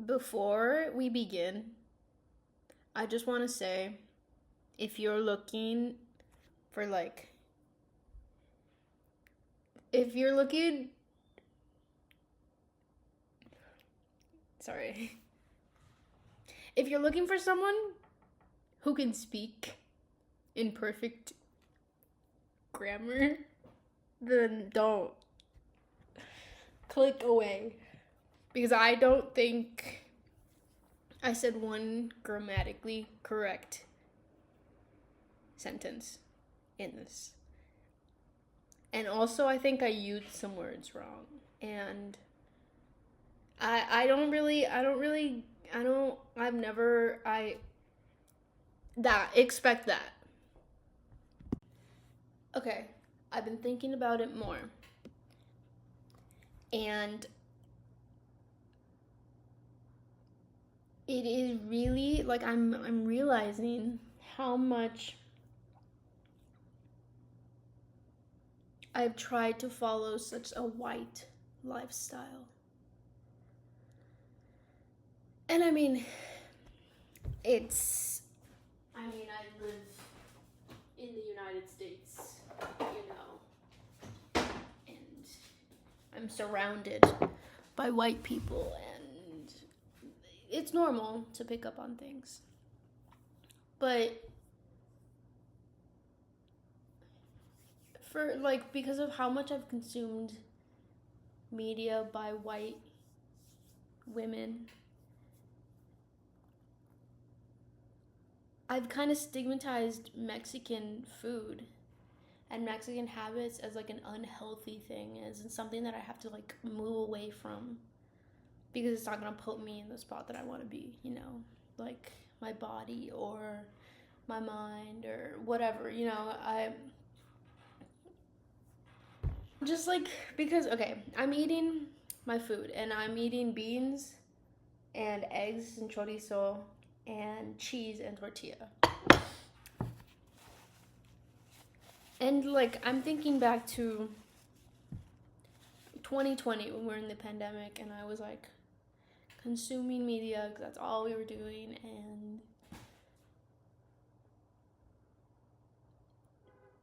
Before we begin, I just want to say if you're looking for if you're looking, sorry, if you're looking for someone who can speak in perfect grammar, then don't click away. Because I don't think I said one grammatically correct sentence in this. And also, I think I used some words wrong. And expect that. Okay, I've been thinking about it more. And it is really, like, I'm realizing how much I've tried to follow such a white lifestyle. And I mean, I live in the United States, and I'm surrounded by white people, and it's normal to pick up on things. But because of how much I've consumed media by white women, I've kind of stigmatized Mexican food and Mexican habits as like an unhealthy thing, as something that I have to like move away from because it's not gonna put me in the spot that I want to be, like my body or my mind or whatever, I just like, because okay, I'm eating my food and I'm eating beans and eggs and chorizo and cheese and tortilla. And like, I'm thinking back to 2020 when we were in the pandemic and I was like consuming media because that's all we were doing, and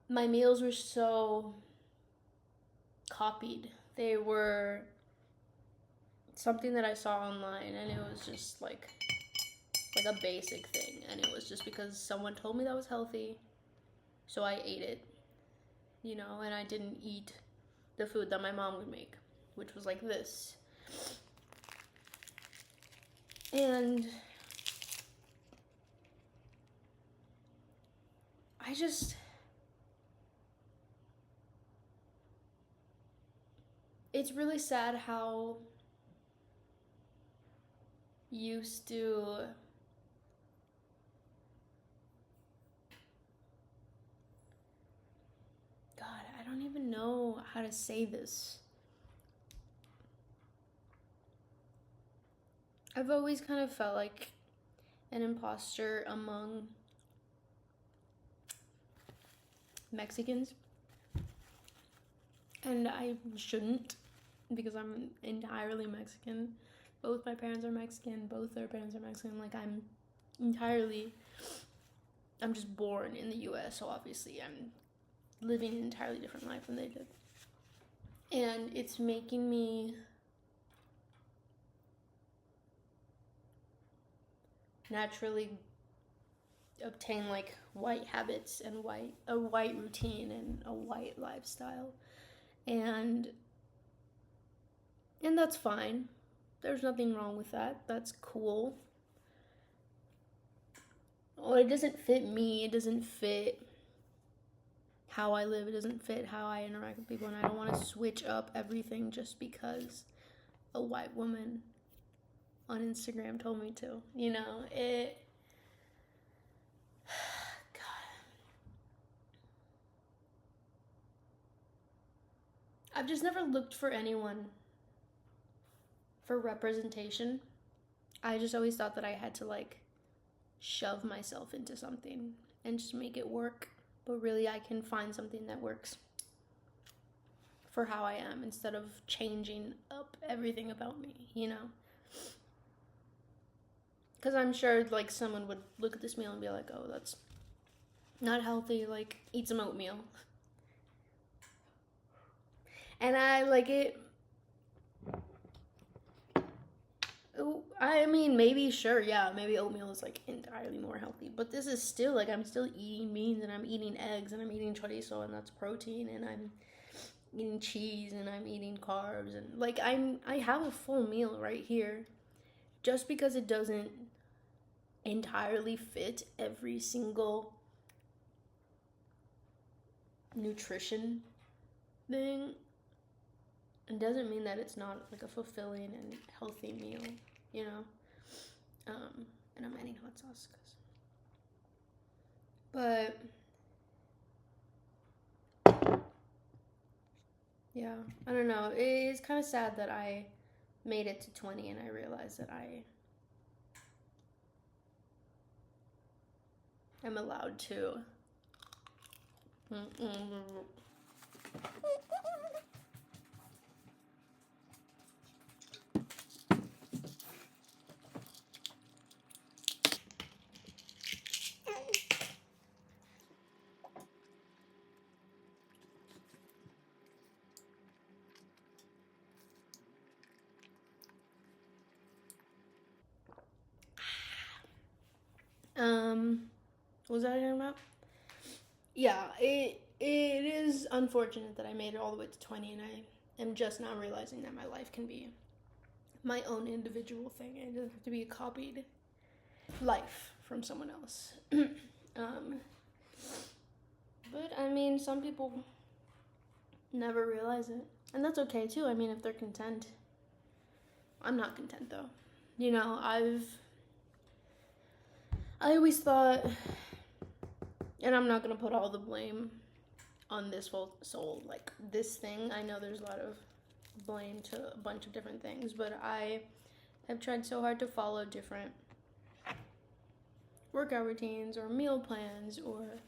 my meals were so copied. They were something that I saw online, and it was just like a basic thing, and it was just because someone told me that was healthy, so I ate it, and I didn't eat the food that my mom would make, which was like this. And it's really sad how used to God, I don't even know how to say this. I've always kind of felt like an imposter among Mexicans. And I shouldn't, because I'm entirely Mexican. Both my parents are Mexican, both their parents are Mexican. Like, I'm just born in the US, so obviously I'm living an entirely different life than they did. And it's making me naturally obtain like white habits and a white routine and a white lifestyle. And that's fine. There's nothing wrong with that. That's cool. Well, it doesn't fit me. It doesn't fit how I live. It doesn't fit how I interact with people. And I don't want to switch up everything just because a white woman on Instagram told me to. God. I've just never looked for anyone for representation. I just always thought that I had to like shove myself into something and just make it work. But really, I can find something that works for how I am instead of changing up everything about me. Because I'm sure, like, someone would look at this meal and be like, oh, that's not healthy. Like, eat some oatmeal. And I like it. I mean, maybe, sure, yeah, maybe oatmeal is like entirely more healthy. But this is still like, I'm still eating beans and I'm eating eggs and I'm eating chorizo and that's protein, and I'm eating cheese and I'm eating carbs, and like I have a full meal right here. Just because it doesn't entirely fit every single nutrition thing, it doesn't mean that it's not like a fulfilling and healthy meal, you know. And I'm adding hot sauce, but yeah, I don't know. It's kind of sad that I made it to 20 and I realized that I am allowed to. What was I talking about? Yeah, it is unfortunate that I made it all the way to 20 and I am just now realizing that my life can be my own individual thing. It doesn't have to be a copied life from someone else. But I mean, some people never realize it, and that's okay too. I mean, if they're content. I'm not content though. You know, I always thought, and I'm not gonna put all the blame on this whole soul, like this thing. I know there's a lot of blame to a bunch of different things, but I have tried so hard to follow different workout routines or meal plans or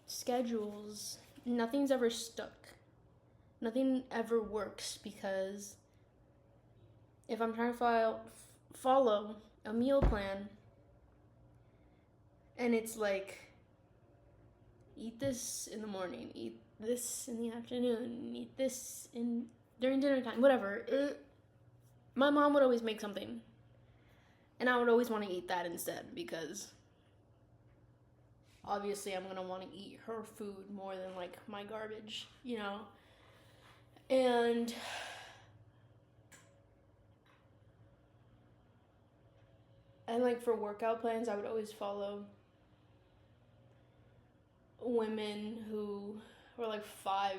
schedules. Nothing's ever stuck. Nothing ever works, because if I'm trying to follow a meal plan and it's like, eat this in the morning, eat this in the afternoon, eat this during dinner time, whatever. My mom would always make something, and I would always want to eat that instead, because obviously I'm gonna want to eat her food more than like my garbage, you know. And like for workout plans, I would always follow women who were like 5'7",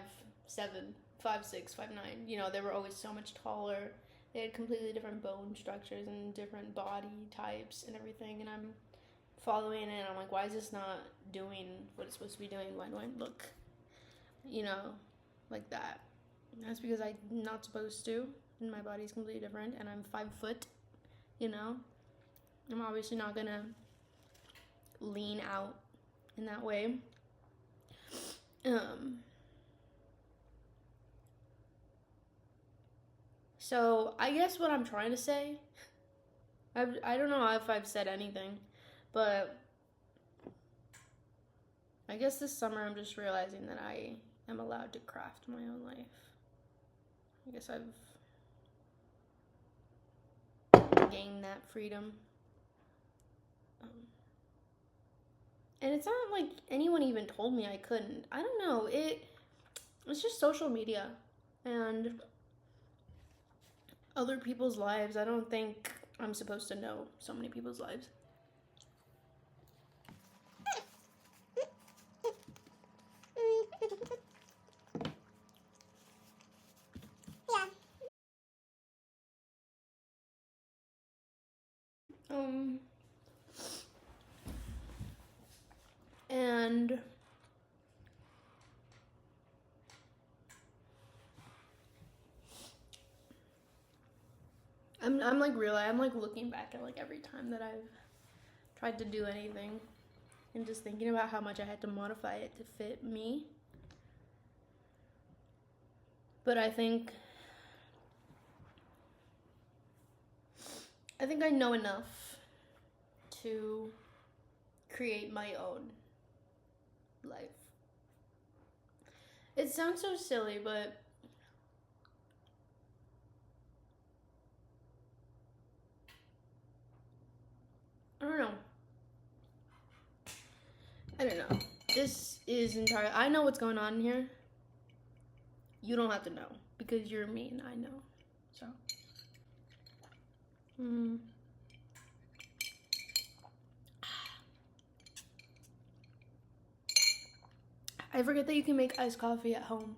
5'6", 5'9". You know, they were always so much taller. They had completely different bone structures and different body types and everything. And I'm following it, and I'm like, why is this not doing what it's supposed to be doing? Why do I look, you know, like that? And that's because I'm not supposed to, and my body's completely different, and I'm 5 foot, you know. I'm obviously not gonna lean out in that way. So I guess what I'm trying to say, I don't know if I've said anything, but I guess this summer I'm just realizing that I am allowed to craft my own life. I guess I've gained that freedom. And it's not like anyone even told me I couldn't. I don't know. It's just social media and other people's lives. I don't think I'm supposed to know so many people's lives. Yeah. And I'm like looking back at like every time that I've tried to do anything and just thinking about how much I had to modify it to fit me. But I think I think I know enough to create my own life. It sounds so silly, but I don't know. I don't know. This is entirely. I know what's going on here. You don't have to know because you're me and I know. So. I forget that you can make iced coffee at home.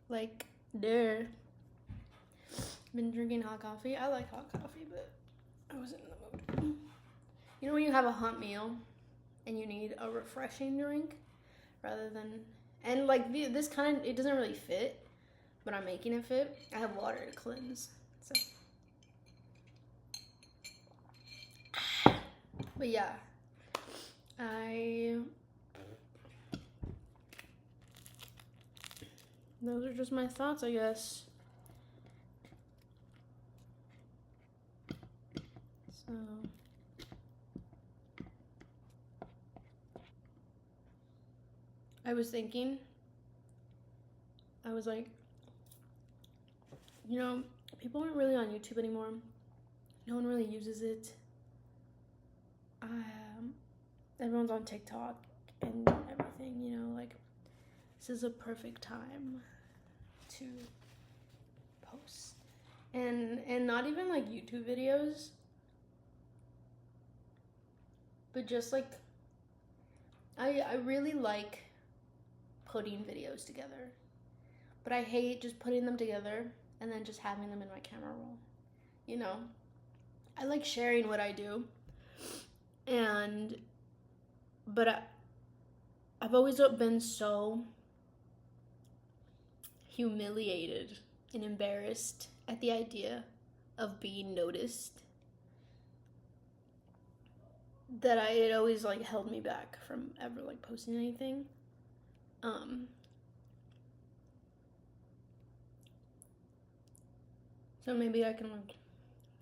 Like, there. Been drinking hot coffee. I like hot coffee, but I wasn't in the mood. You know when you have a hot meal and you need a refreshing drink rather than, and like this kind of, it doesn't really fit, but I'm making it fit. I have water to cleanse, so. But yeah, those are just my thoughts, I guess. So. I was thinking, I was like, you know, people aren't really on YouTube anymore. No one really uses it. Everyone's on TikTok and everything, you know, like, this is a perfect time to post. And not even like YouTube videos, but just like, I really like putting videos together, but I hate just putting them together and then just having them in my camera roll, you know? I like sharing what I do, but I've always been so humiliated and embarrassed at the idea of being noticed that it always like held me back from ever like posting anything. So maybe I can like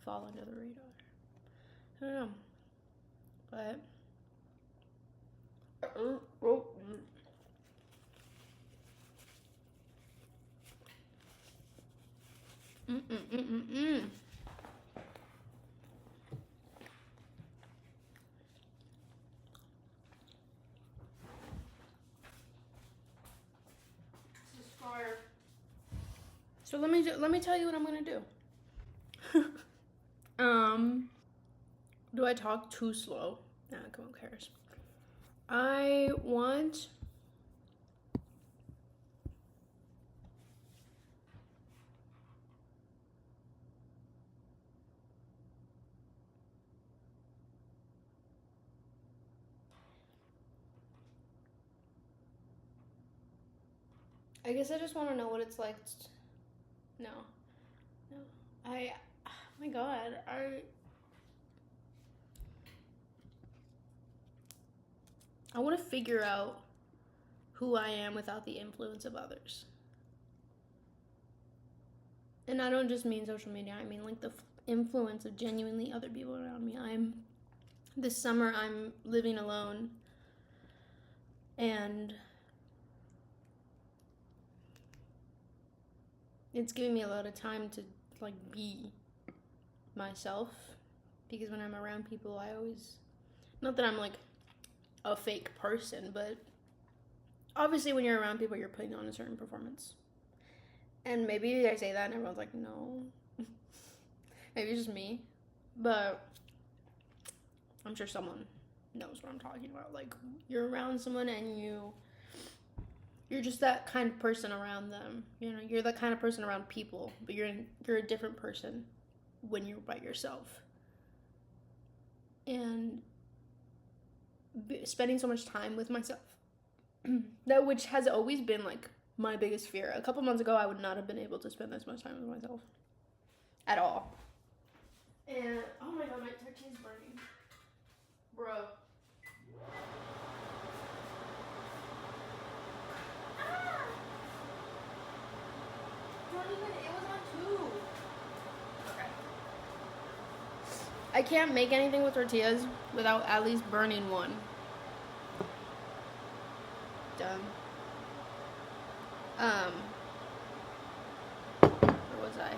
fall under the radar. I don't know, but This is fire. So let me tell you what I'm gonna do. Do I talk too slow? Nah, who cares? I guess I just want to know what it's like. No. Oh my God, I want to figure out who I am without the influence of others. And I don't just mean social media, I mean like the influence of genuinely other people around me. This summer I'm living alone, and it's giving me a lot of time to like be myself, because when I'm around people I always, not that I'm like a fake person, but obviously when you're around people you're putting on a certain performance. And maybe I say that and everyone's like, no. Maybe it's just me. But I'm sure someone knows what I'm talking about. Like, you're around someone and you're just that kind of person around them. You know, you're that kind of person around people, but you're a different person when you're by yourself. And spending so much time with myself, that which has always been like my biggest fear. A couple months ago I would not have been able to spend this much time with myself at all. And oh my God, my turkey's burning, bro. Don't even, it was on 2. I can't make anything with tortillas without at least burning one. Done. Where was I?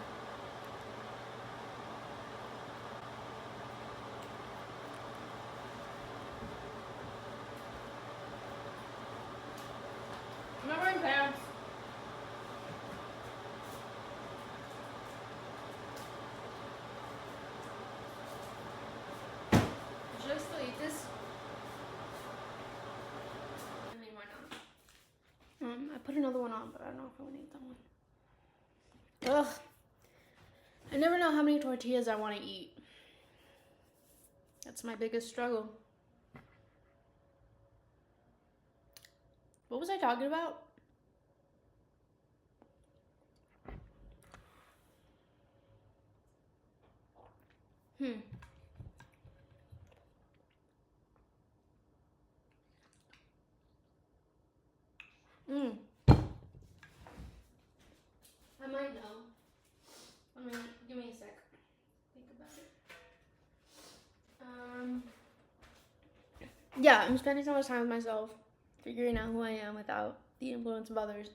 I'm not wearing pants. Should I still eat this? I mean, why not? I put another one on, but I don't know if I want to eat that one. Ugh. I never know how many tortillas I want to eat. That's my biggest struggle. What was I talking about? I might know. Give me a sec. Think about it. Yeah, I'm spending so much time with myself, figuring out who I am without the influence of others.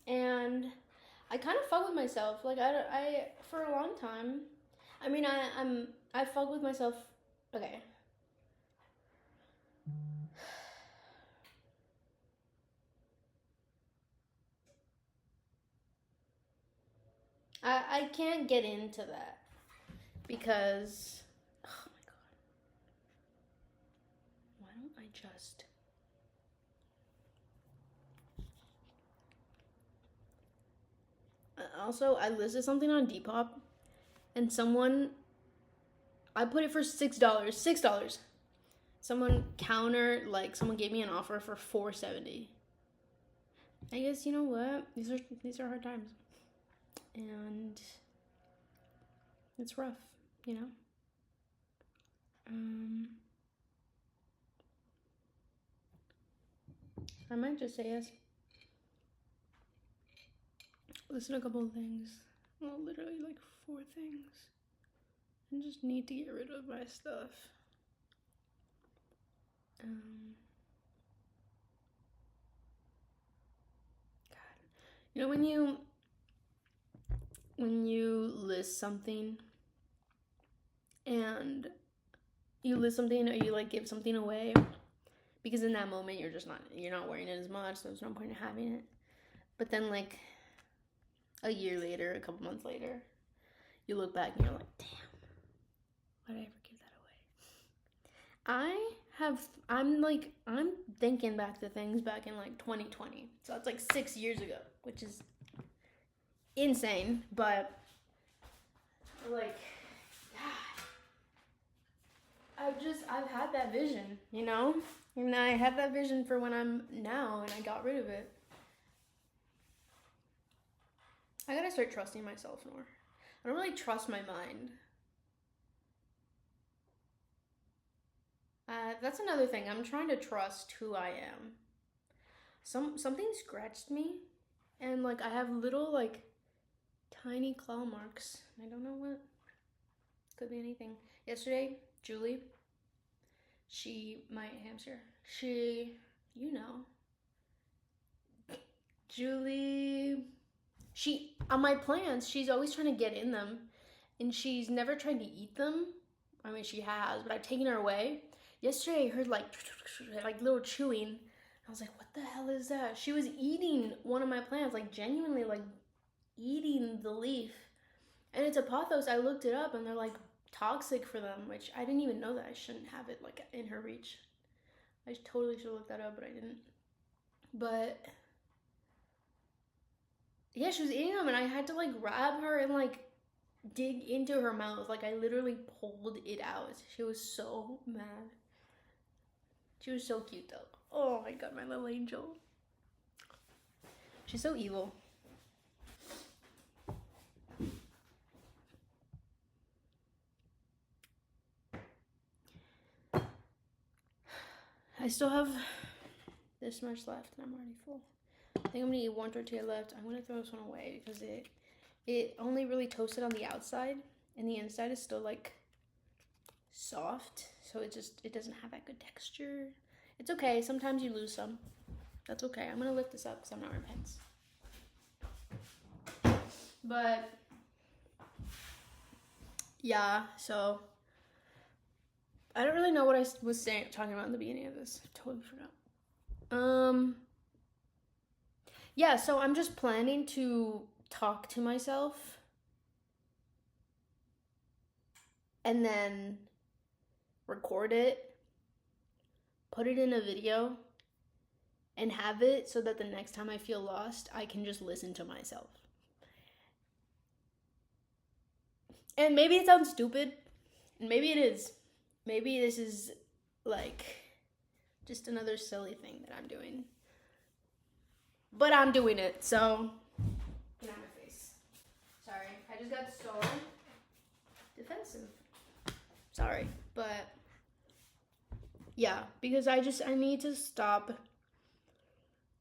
And I kind of fuck with myself. Like I for a long time. I mean, I fuck with myself. Okay. I can't get into that because, oh my god, why don't I just also I listed something on Depop and I put it for $6. Someone someone gave me an offer for $4.70. I guess, you know what, these are hard times. And it's rough, you know. I might just say yes. Listen to a couple of things. Well, literally like 4 things. I just need to get rid of my stuff. God, you know when you list something and you list something or you like give something away because in that moment you're not wearing it as much, so there's no point in having it. But then like a year later, a couple months later, you look back and you're like, damn, why did I ever give that away? I'm thinking back to things back in like 2020. So it's like 6 years ago, which is insane, but like, God, I've had that vision, you know? And I had that vision for when I'm now, and I got rid of it. I gotta start trusting myself more. I don't really trust my mind. That's another thing. I'm trying to trust who I am. Something scratched me, and like I have little like tiny claw marks. I don't know what. Could be anything. Yesterday, Julie, my hamster, Julie, on my plants, she's always trying to get in them, and she's never tried to eat them. I mean, she has, but I've taken her away. Yesterday, I heard like little chewing. I was like, what the hell is that? She was eating one of my plants, like genuinely like eating the leaf. And it's a pothos. I looked it up and they're like toxic for them, which I didn't even know that. I shouldn't have it like in her reach. I totally should have looked that up, but I didn't. But yeah, she was eating them and I had to like grab her and like dig into her mouth. Like I literally pulled it out. She was so mad. She was so cute though. Oh my god, my little angel. She's so evil. I still have this much left and I'm already full. I think I'm gonna eat 1 tortilla left. I'm gonna throw this one away because it it only really toasted on the outside, and the inside is still like soft, so it doesn't have that good texture. It's okay. Sometimes you lose some. That's okay. I'm gonna lift this up because I'm not wearing pants. But yeah, so I don't really know what I was talking about in the beginning of this. I totally forgot. Yeah, so I'm just planning to talk to myself and then record it, put it in a video, and have it so that the next time I feel lost, I can just listen to myself. And maybe it sounds stupid, and maybe it is. Maybe this is like just another silly thing that I'm doing. But I'm doing it, so get out of my face. Sorry, I just got so defensive. Sorry, but yeah, because I need to stop.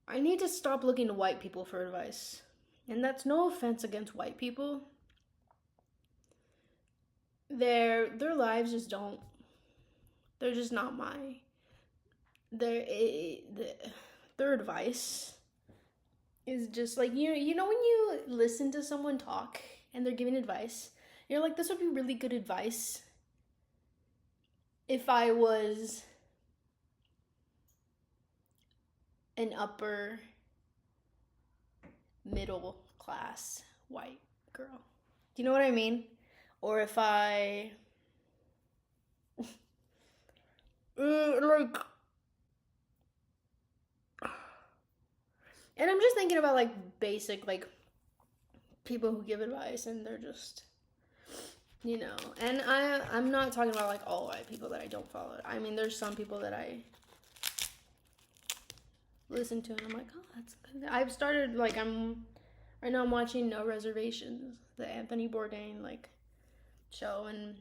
I need to stop looking to white people for advice. And that's no offense against white people. Their lives just don't. They're just not my. Their advice is just like, you know when you listen to someone talk and they're giving advice, you're like, this would be really good advice if I was an upper middle class white girl. Do you know what I mean? Or if I like, and I'm just thinking about like basic like people who give advice and they're just, you know, and I'm not talking about like all white people that I don't follow. I mean, there's some people that I listen to and I'm like, oh, that's good. I've started like right now I'm watching No Reservations, the Anthony Bourdain like show, and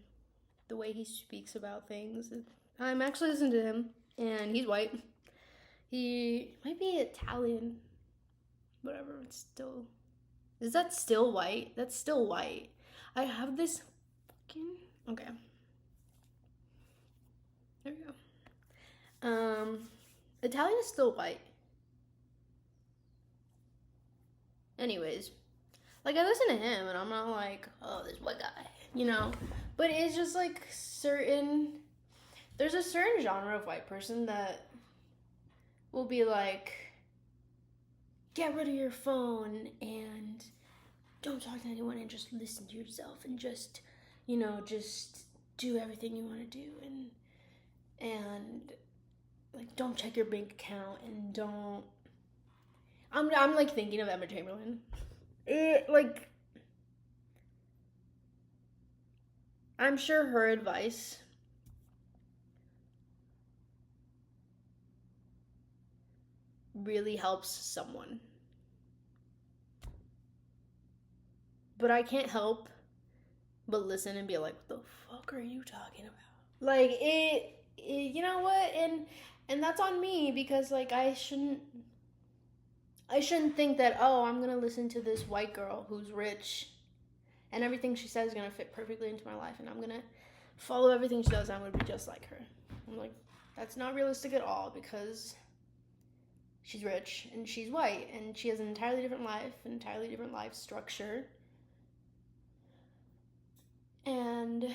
the way he speaks about things. I'm actually listening to him, and he's white. He might be Italian. Whatever, it's still... Is that still white? That's still white. I have this fucking... Okay. There we go. Italian is still white. Anyways, like, I listen to him, and I'm not like, oh, this white guy, you know? But it's just, like, there's a certain genre of white person that will be like, get rid of your phone and don't talk to anyone and just listen to yourself and just, you know, just do everything you want to do and like don't check your bank account and don't. I'm like thinking of Emma Chamberlain. Like, I'm sure her advice really helps someone. But I can't help but listen and be like, what the fuck are you talking about? Like, you know what? And that's on me because, like, I shouldn't think that, oh, I'm going to listen to this white girl who's rich and everything she says is going to fit perfectly into my life and I'm going to follow everything she does and I'm going to be just like her. I'm like, that's not realistic at all because she's rich and she's white and she has an entirely different life, an entirely different life structure. And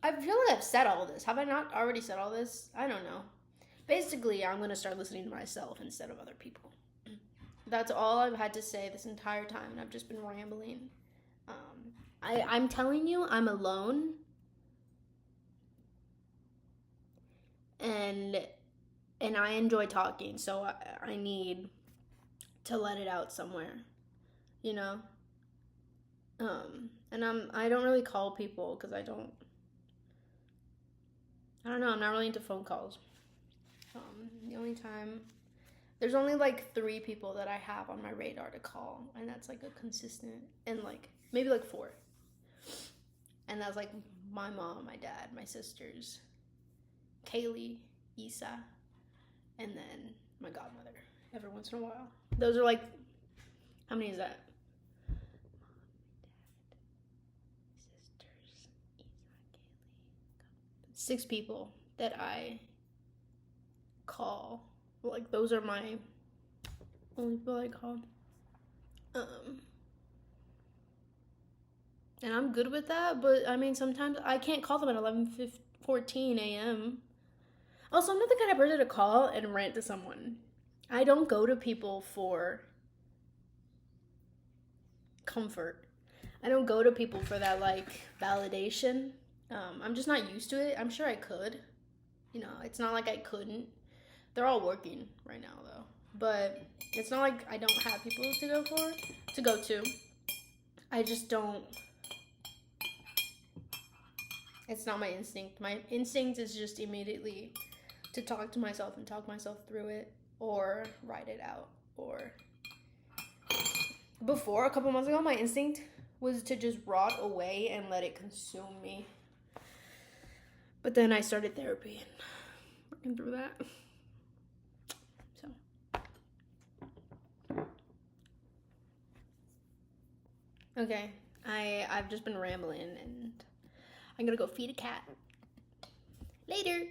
I feel like I've said all this. Have I not already said all this? I don't know. Basically, I'm going to start listening to myself instead of other people. That's all I've had to say this entire time, and I've just been rambling. I'm telling you, I'm alone. And I enjoy talking, so I need to let it out somewhere, you know? And I don't really call people because I don't know, I'm not really into phone calls. The only time, there's only like 3 people that I have on my radar to call, and that's like a consistent, and like maybe like 4. And that's like my mom, my dad, my sisters, Kaylee, Isa, and then my godmother every once in a while. Those are like, how many is that? 6 people that I call. Like, those are my only people I call. And I'm good with that, but I mean, sometimes I can't call them at 11:14 a.m. Also, I'm not the kind of person to call and rant to someone. I don't go to people for comfort. I don't go to people for that, like, validation. I'm just not used to it. I'm sure I could. You know, it's not like I couldn't. They're all working right now, though. But it's not like I don't have people to go to. I just don't. It's not my instinct. My instinct is just immediately to talk to myself and talk myself through it, or write it out. Or before, a couple months ago, my instinct was to just rot away and let it consume me. But then I started therapy and working through that. So. Okay, I've just been rambling and I'm gonna go feed a cat. Later.